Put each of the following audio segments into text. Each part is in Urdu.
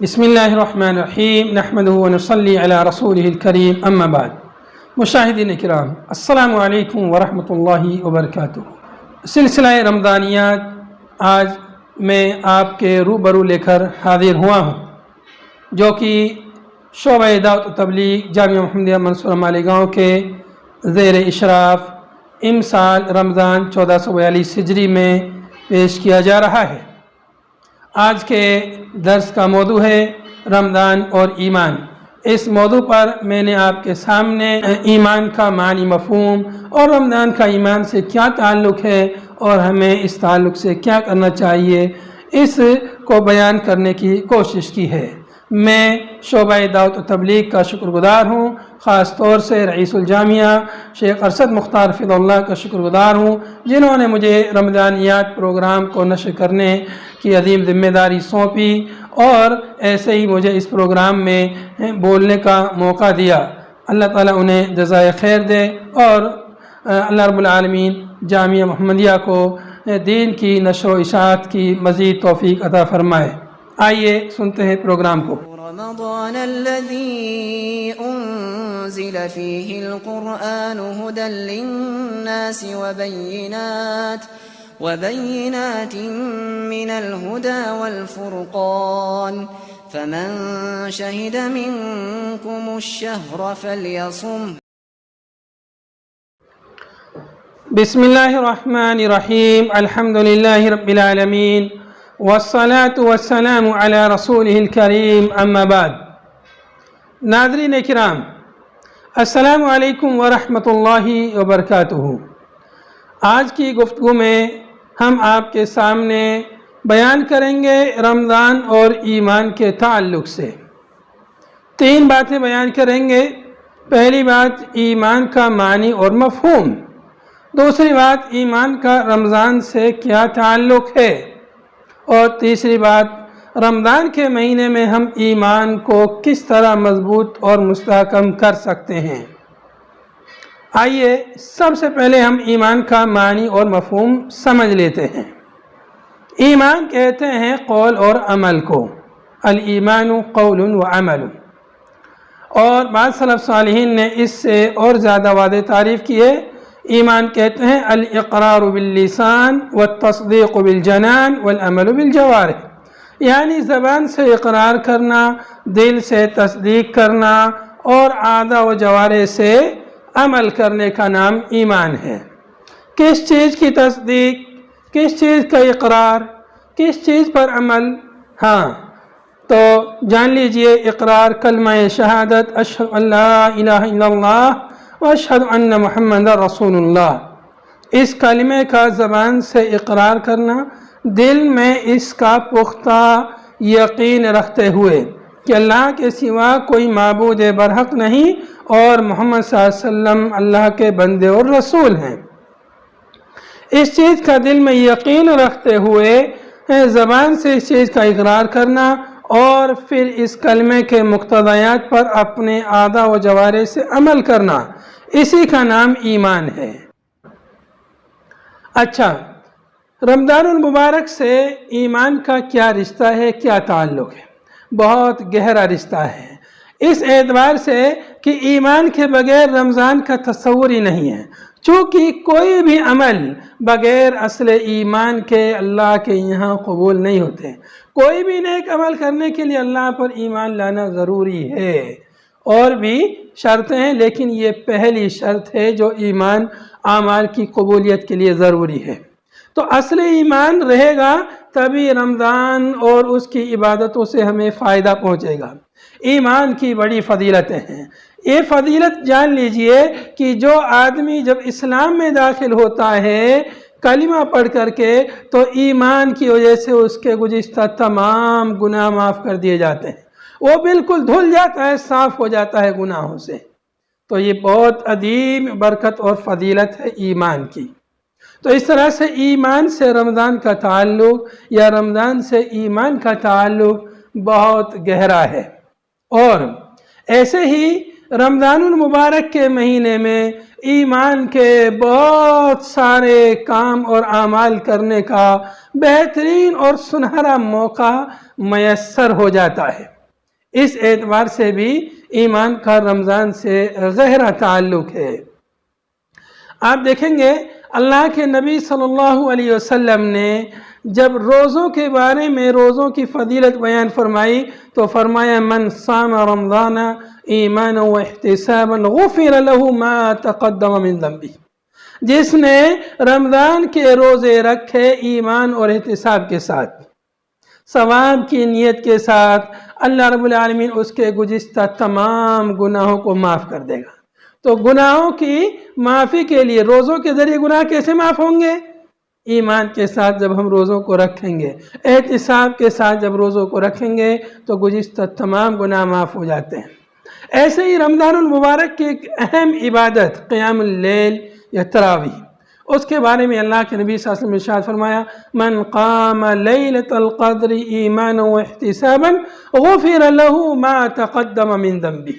بسم اللہ الرحمن الرحیم نحمدہ ونصلی علی رسولہ الکریم اما بعد۔ مشاہدین کرام، السلام علیکم ورحمۃ اللہ وبرکاتہ۔ سلسلہ رمضانیات آج میں آپ کے روبرو لے کر حاضر ہوا ہوں، جو کہ شعبہ دعوت و تبلیغ جامعہ محمدیہ منصورہ مالیگاؤں کے زیر اشراف امسال رمضان 1442 ہجری میں پیش کیا جا رہا ہے۔ آج کے درس کا موضوع ہے رمضان اور ایمان۔ اس موضوع پر میں نے آپ کے سامنے ایمان کا معنی مفہوم اور رمضان کا ایمان سے کیا تعلق ہے اور ہمیں اس تعلق سے کیا کرنا چاہیے، اس کو بیان کرنے کی کوشش کی ہے۔ میں شعبہ دعوت و تبلیغ کا شکر گزار ہوں، خاص طور سے رئیس الجامعہ شیخ ارشد مختار فضل اللہ کا شکر گزار ہوں، جنہوں نے مجھے رمضانیات پروگرام کو نشر کرنے کی عظیم ذمہ داری سونپی اور ایسے ہی مجھے اس پروگرام میں بولنے کا موقع دیا۔ اللہ تعالیٰ انہیں جزائے خیر دے اور اللہ رب العالمین جامعہ محمدیہ کو دین کی نشر و اشاعت کی مزید توفیق عطا فرمائے۔ آئیے سنتے ہیں پروگرام کو۔ رمضان الذي أنزل فيه القرآن هدى للناس وبينات من الهدى والفرقان فمن شهد منكم الشهر فليصمه۔ بسم اللہ الرحمن الرحیم، الحمد للہ رب العالمین والصلاة والسلام علی رسولہ الکریم اما بعد۔ ناظرین کرام، السلام علیکم ورحمۃ اللہ وبرکاتہ۔ آج کی گفتگو میں ہم آپ کے سامنے بیان کریں گے رمضان اور ایمان کے تعلق سے۔ تین باتیں بیان کریں گے۔ پہلی بات ایمان کا معنی اور مفہوم، دوسری بات ایمان کا رمضان سے کیا تعلق ہے، اور تیسری بات رمضان کے مہینے میں ہم ایمان کو کس طرح مضبوط اور مستحکم کر سکتے ہیں۔ آئیے سب سے پہلے ہم ایمان کا معنی اور مفہوم سمجھ لیتے ہیں۔ ایمان کہتے ہیں قول اور عمل کو، الایمان قول و عمل، اور بعض سلف صالحین نے اس سے اور زیادہ واضح تعریف کی ہے۔ ایمان کہتے ہیں الاقرار باللسان والتصدیق بالجنان والعمل بالجوارح، یعنی زبان سے اقرار کرنا، دل سے تصدیق کرنا اور اعضاء و جوارح سے عمل کرنے کا نام ایمان ہے۔ کس چیز کی تصدیق، کس چیز کا اقرار، کس چیز پر عمل؟ تو جان لیجئے، اقرار کلمہ شہادت اشہد ان لا الہ الا اللہ واشہد ان محمد رسول اللہ، اس کلمے کا زبان سے اقرار کرنا، دل میں اس کا پختہ یقین رکھتے ہوئے کہ اللہ کے سوا کوئی معبود برحق نہیں اور محمد صلی اللہ علیہ وسلم اللہ کے بندے اور رسول ہیں۔ اس چیز کا دل میں یقین رکھتے ہوئے زبان سے اس چیز کا اقرار کرنا اور پھر اس کلمے کے مقتضیات پر اپنے اعضاء و جوارح سے عمل کرنا، اسی کا نام ایمان ہے۔ اچھا، رمضان المبارک سے ایمان کا کیا رشتہ ہے، کیا تعلق ہے؟ بہت گہرا رشتہ ہے، اس اعتبار سے کہ ایمان کے بغیر رمضان کا تصور ہی نہیں ہے۔ چونکہ کوئی بھی عمل بغیر اصل ایمان کے اللہ کے یہاں قبول نہیں ہوتے۔ کوئی بھی نیک عمل کرنے کے لیے اللہ پر ایمان لانا ضروری ہے، اور بھی شرطیں ہیں، لیکن یہ پہلی شرط ہے جو ایمان اعمال کی قبولیت کے لیے ضروری ہے۔ تو اصل ایمان رہے گا تبھی رمضان اور اس کی عبادتوں سے ہمیں فائدہ پہنچے گا۔ ایمان کی بڑی فضیلتیں ہیں۔ یہ فضیلت جان لیجئے کہ جو آدمی جب اسلام میں داخل ہوتا ہے کلمہ پڑھ کر کے، تو ایمان کی وجہ سے اس کے گزشتہ تمام گناہ معاف کر دیے جاتے ہیں، وہ بالکل دھل جاتا ہے، صاف ہو جاتا ہے گناہوں سے۔ تو یہ بہت عظیم برکت اور فضیلت ہے ایمان کی۔ تو اس طرح سے ایمان سے رمضان کا تعلق یا رمضان سے ایمان کا تعلق بہت گہرا ہے۔ اور ایسے ہی رمضان المبارک کے مہینے میں ایمان کے بہت سارے کام اور اعمال کرنے کا بہترین اور سنہرا موقع میسر ہو جاتا ہے۔ اس اعتبار سے بھی ایمان کا رمضان سے گہرا تعلق ہے۔ آپ دیکھیں گے اللہ کے نبی صلی اللہ علیہ وسلم نے جب روزوں کے بارے میں روزوں کی فضیلت بیان فرمائی تو فرمایا من صام رمضان ایمانا و احتسابا غفر له ما تقدم من ذنبه، جس نے رمضان کے روزے رکھے ایمان اور احتساب کے ساتھ، ثواب کی نیت کے ساتھ، اللہ رب العالمین اس کے گزشتہ تمام گناہوں کو معاف کر دے گا۔ تو گناہوں کی معافی کے لیے روزوں کے ذریعے گناہ کیسے معاف ہوں گے؟ ایمان کے ساتھ جب ہم روزوں کو رکھیں گے، احتساب کے ساتھ جب روزوں کو رکھیں گے تو گزشتہ تمام گناہ معاف ہو جاتے ہیں۔ ایسے ہی رمضان المبارک کی ایک اہم عبادت قیام اللیل یا تراویح، اس کے بارے میں اللہ کے نبی صلی اللہ علیہ وسلم نے ارشاد فرمایا من قام لیلۃ القدر ایمانا واحتسابا غفر له ما تقدم من ذنبه،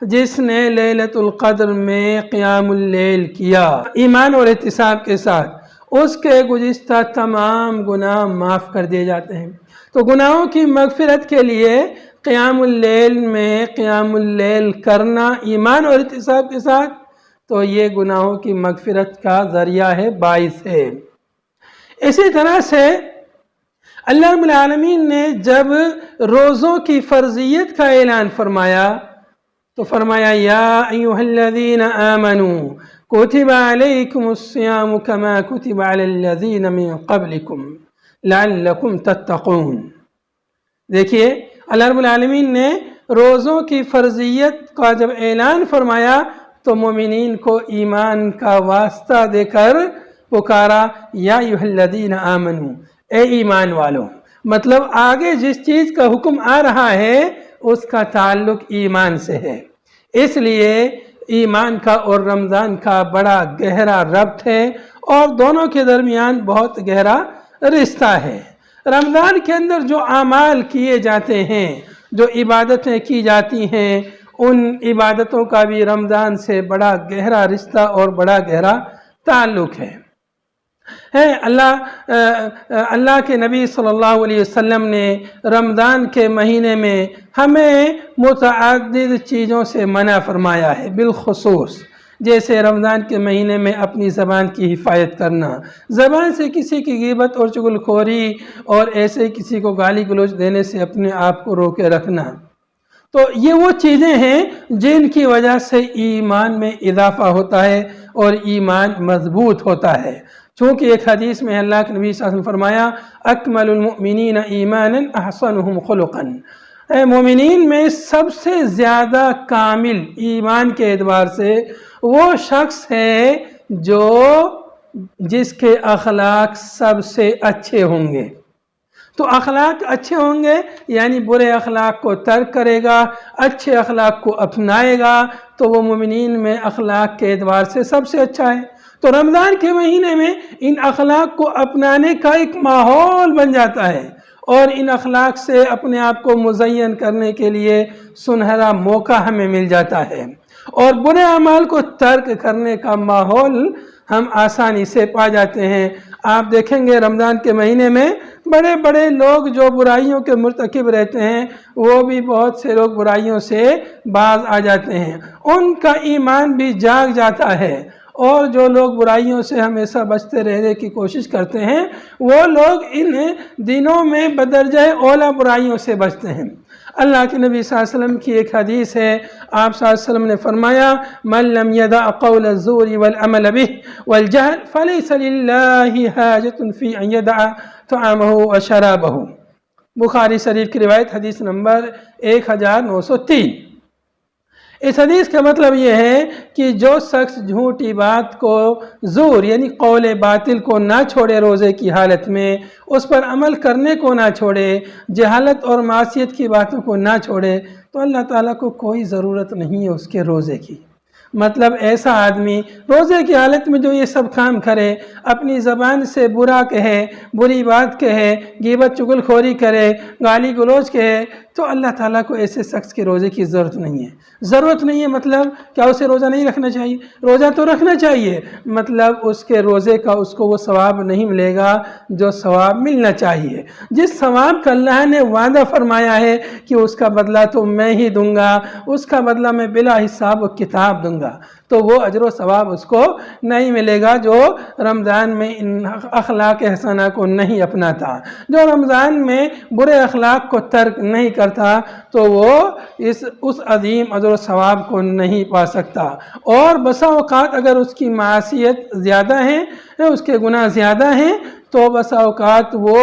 جس نے لیلۃ القدر میں قیام اللیل کیا ایمان اور احتساب کے ساتھ، اس کے گزشتہ تمام گناہ معاف کر دیے جاتے ہیں۔ تو گناہوں کی مغفرت کے لیے قیام اللیل میں قیام اللیل کرنا ایمان اور احتساب کے ساتھ، تو یہ گناہوں کی مغفرت کا ذریعہ ہے، باعث ہے۔ اسی طرح سے اللہ رب العالمین نے جب روزوں کی فرضیت کا اعلان فرمایا تو فرمایا یا ایھا الذین آمنوا کتب علیکم الصیام کما کتب علی الذین من قبلکم لعلکم تتقون۔ دیکھیے اللہ رب العالمین نے روزوں کی فرضیت کا جب اعلان فرمایا تو مومنین کو ایمان کا واسطہ دے کر پکارا یا ایھا الذین آمنوا، اے ایمان والوں، مطلب آگے جس چیز کا حکم آ رہا ہے اس کا تعلق ایمان سے ہے، اس لیے ایمان کا اور رمضان کا بڑا گہرا ربط ہے اور دونوں کے درمیان بہت گہرا رشتہ ہے۔ رمضان کے اندر جو اعمال کیے جاتے ہیں، جو عبادتیں کی جاتی ہیں، ان عبادتوں کا بھی رمضان سے بڑا گہرا رشتہ اور بڑا گہرا تعلق ہے۔ اللہ کے نبی صلی اللہ علیہ وسلم نے رمضان کے مہینے میں ہمیں متعدد چیزوں سے منع فرمایا ہے، بالخصوص جیسے رمضان کے مہینے میں اپنی زبان کی حفاظت کرنا، زبان سے کسی کی غیبت اور چغل خوری اور ایسے کسی کو گالی گلوچ دینے سے اپنے آپ کو روکے رکھنا۔ تو یہ وہ چیزیں ہیں جن کی وجہ سے ایمان میں اضافہ ہوتا ہے اور ایمان مضبوط ہوتا ہے۔ چونکہ ایک حدیث میں اللہ کے نبی صلی اللہ علیہ وسلم فرمایا اکمل المؤمنین ایمانا احسنهم خلقا، مومنین میں سب سے زیادہ کامل ایمان کے اعتبار سے وہ شخص ہے جو جس کے اخلاق سب سے اچھے ہوں گے۔ تو اخلاق اچھے ہوں گے یعنی برے اخلاق کو ترک کرے گا، اچھے اخلاق کو اپنائے گا، تو وہ مومنین میں اخلاق کے اعتبار سے سب سے اچھا ہے۔ تو رمضان کے مہینے میں ان اخلاق کو اپنانے کا ایک ماحول بن جاتا ہے اور ان اخلاق سے اپنے آپ کو مزین کرنے کے لیے سنہرا موقع ہمیں مل جاتا ہے، اور برے اعمال کو ترک کرنے کا ماحول ہم آسانی سے پا جاتے ہیں۔ آپ دیکھیں گے رمضان کے مہینے میں بڑے بڑے لوگ جو برائیوں کے مرتکب رہتے ہیں وہ بھی بہت سے لوگ برائیوں سے باز آ جاتے ہیں، ان کا ایمان بھی جاگ جاتا ہے، اور جو لوگ برائیوں سے ہمیشہ بچتے رہنے کی کوشش کرتے ہیں وہ لوگ ان دنوں میں بدرجہ اولا برائیوں سے بچتے ہیں۔ اللہ کے نبی صلی اللہ علیہ وسلم کی ایک حدیث ہے، آپ صلی اللہ علیہ وسلم نے فرمایا من لم يدع قول الزور والعمل به والجهل فليس لله حاجة في ان يدع طعامه وشرابه، بخاری شریف کی روایت حدیث نمبر 1903۔ اس حدیث کا مطلب یہ ہے کہ جو شخص جھوٹی بات کو زور یعنی قول باطل کو نہ چھوڑے روزے کی حالت میں، اس پر عمل کرنے کو نہ چھوڑے، جہالت اور معصیت کی باتوں کو نہ چھوڑے، تو اللہ تعالیٰ کو کوئی ضرورت نہیں ہے اس کے روزے کی۔ مطلب ایسا آدمی روزے کی حالت میں جو یہ سب کام کرے، اپنی زبان سے برا کہے، بری بات کہے، غیبت چغل خوری کرے، گالی گلوچ کہے، تو اللہ تعالیٰ کو ایسے شخص کے روزے کی ضرورت نہیں ہے. ضرورت نہیں ہے مطلب کیا اسے روزہ نہیں رکھنا چاہیے؟ روزہ تو رکھنا چاہیے، مطلب اس کے روزے کا اس کو وہ ثواب نہیں ملے گا جو ثواب ملنا چاہیے. جس ثواب کا اللہ نے وعدہ فرمایا ہے کہ اس کا بدلہ تو میں ہی دوں گا، اس کا بدلہ میں بلا حساب و کتاب دوں گا، تو وہ اجر و ثواب اس کو نہیں ملے گا جو رمضان میں ان اخلاق حسنہ کو نہیں اپناتا، جو رمضان میں برے اخلاق کو ترک نہیں کرتا، تو وہ اس عظیم اجر و ثواب کو نہیں پا سکتا. اور بسا اوقات اگر اس کی معصیت زیادہ ہیں، اس کے گناہ زیادہ ہیں، تو بسا اوقات وہ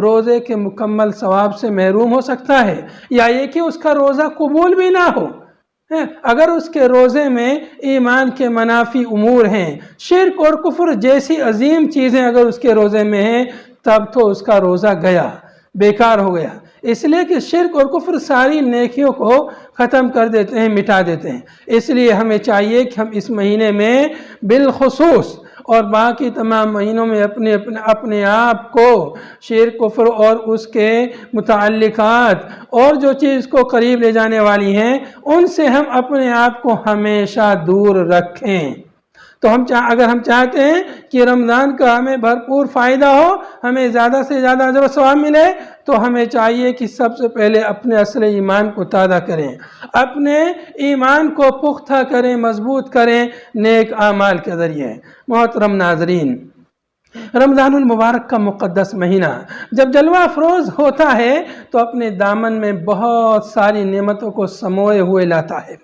روزے کے مکمل ثواب سے محروم ہو سکتا ہے، یا یہ کہ اس کا روزہ قبول بھی نہ ہو. اگر اس کے روزے میں ایمان کے منافی امور ہیں، شرک اور کفر جیسی عظیم چیزیں اگر اس کے روزے میں ہیں، تب تو اس کا روزہ گیا، بیکار ہو گیا. اس لیے کہ شرک اور کفر ساری نیکیوں کو ختم کر دیتے ہیں، مٹا دیتے ہیں. اس لیے ہمیں چاہیے کہ ہم اس مہینے میں بالخصوص اور باقی تمام مہینوں میں اپنے آپ کو شرک کفر اور اس کے متعلقات اور جو چیز کو قریب لے جانے والی ہیں ان سے ہم اپنے آپ کو ہمیشہ دور رکھیں. تو اگر ہم چاہتے ہیں کہ رمضان کا ہمیں بھرپور فائدہ ہو، ہمیں زیادہ سے زیادہ اجر و ثواب ملے، تو ہمیں چاہیے کہ سب سے پہلے اپنے اصل ایمان کو تازہ کریں، اپنے ایمان کو پختہ کریں، مضبوط کریں نیک اعمال کے ذریعے. محترم ناظرین، رمضان المبارک کا مقدس مہینہ جب جلوہ افروز ہوتا ہے تو اپنے دامن میں بہت ساری نعمتوں کو سموئے ہوئے لاتا ہے.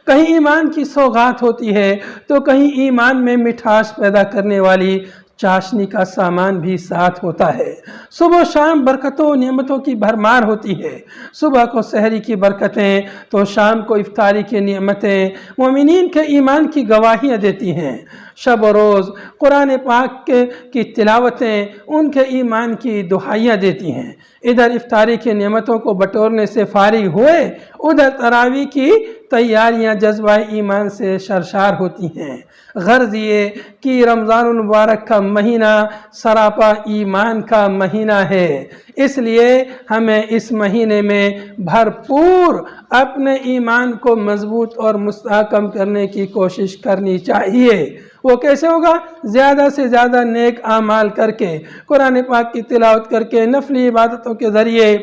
کہیں ایمان کی سوغات ہوتی ہے تو کہیں ایمان میں مٹھاس پیدا کرنے والی چاشنی کا سامان بھی ساتھ ہوتا ہے. صبح و شام برکتوں و نعمتوں کی بھرمار ہوتی ہے. صبح کو سحری کی برکتیں تو شام کو افطاری کی نعمتیں مومنین کے ایمان کی گواہیاں دیتی ہیں. شب و روز قرآن پاک کی تلاوتیں ان کے ایمان کی دہائیاں دیتی ہیں. ادھر افطاری کی نعمتوں کو بٹورنے سے فارغ ہوئے، ادھر تراویح کی تیاریاں جذبہ ایمان سے سرشار ہوتی ہیں. غرض یہ کہ رمضان المبارک کا مہینہ سراپا ایمان کا مہینہ ہے، اس لیے ہمیں اس مہینے میں بھرپور اپنے ایمان کو مضبوط اور مستحکم کرنے کی کوشش کرنی چاہیے. وہ کیسے ہوگا؟ زیادہ سے زیادہ نیک اعمال کر کے، قرآن پاک کی تلاوت کر کے، نفلی عبادتوں کے ذریعے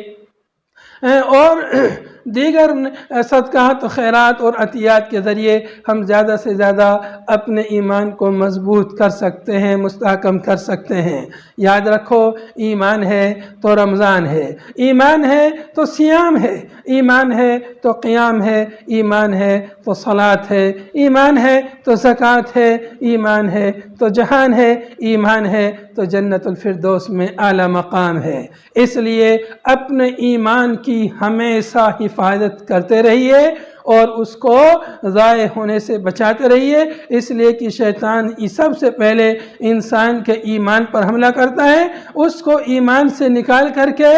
اور دیگر صدقات و خیرات اور عطیات کے ذریعے ہم زیادہ سے زیادہ اپنے ایمان کو مضبوط کر سکتے ہیں، مستحکم کر سکتے ہیں. یاد رکھو، ایمان ہے تو رمضان ہے، ایمان ہے تو صیام ہے، ایمان ہے تو قیام ہے، ایمان ہے تو صلاۃ ہے، ایمان ہے تو زکوٰۃ ہے، ایمان ہے تو جہان ہے، ایمان ہے تو جنت الفردوس میں اعلیٰ مقام ہے. اس لیے اپنے ایمان کی ہمیشہ حفاظت کرتے رہیے اور اس کو ضائع ہونے سے بچاتے رہیے. اس لیے کہ شیطان سب سے پہلے انسان کے ایمان پر حملہ کرتا ہے، اس کو ایمان سے نکال کر کے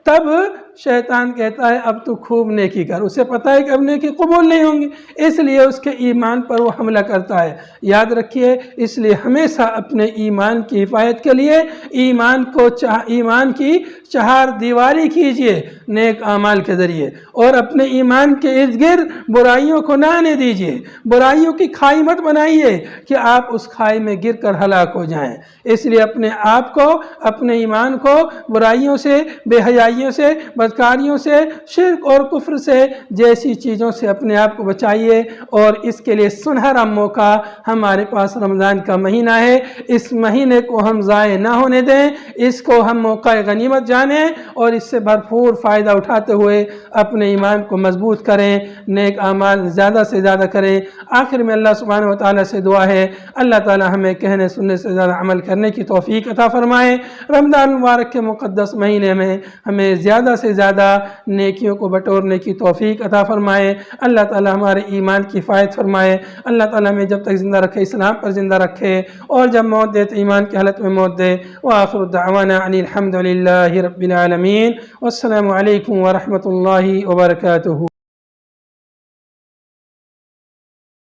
تب شیطان کہتا ہے اب تو خوب نیکی کر. اسے پتہ ہے کہ اب نیکی قبول نہیں ہوں گی، اس لیے اس کے ایمان پر وہ حملہ کرتا ہے. یاد رکھیے، اس لیے ہمیشہ اپنے ایمان کی حفاظت کے لیے ایمان کی چہار دیواری کیجئے نیک اعمال کے ذریعے، اور اپنے ایمان کے ارد گرد برائیوں کو نہ آنے دیجئے. برائیوں کی کھائی مت بنائیے کہ آپ اس کھائی میں گر کر ہلاک ہو جائیں. اس لیے اپنے آپ کو، اپنے ایمان کو برائیوں سے، بے حیائیوں سے، بدکاریوں سے، شرک اور کفر سے جیسی چیزوں سے اپنے آپ کو بچائیے. اور اس کے لیے سنہرا موقع ہمارے پاس رمضان کا مہینہ ہے. اس مہینے کو ہم ضائع نہ ہونے دیں، اس کو ہم موقع غنیمت جانیں اور اس سے بھرپور فائدہ اٹھاتے ہوئے اپنے ایمان کو مضبوط کریں، نیک اعمال زیادہ سے زیادہ کریں. آخر میں اللہ سبحانہ و تعالیٰ سے دعا ہے، اللہ تعالیٰ ہمیں کہنے سننے سے زیادہ عمل کرنے کی توفیق عطا فرمائے. رمضان مبارک کے مقدس مہینے میں ہمیں زیادہ سے زیادہ نیکیوں کو بٹورنے کی توفیق عطا فرمائے. اللہ تعالیٰ ہمارے ایمان کی حفاظت فرمائے. اللہ تعالیٰ ہمیں جب تک زندہ رکھے اسلام پر زندہ رکھے، اور جب موت دے تو ایمان کی حالت میں موت دے. وآخر دعوانا ان الحمد للہ رب العالمین. والسلام علیکم ورحمۃ اللہ وبرکاتہ.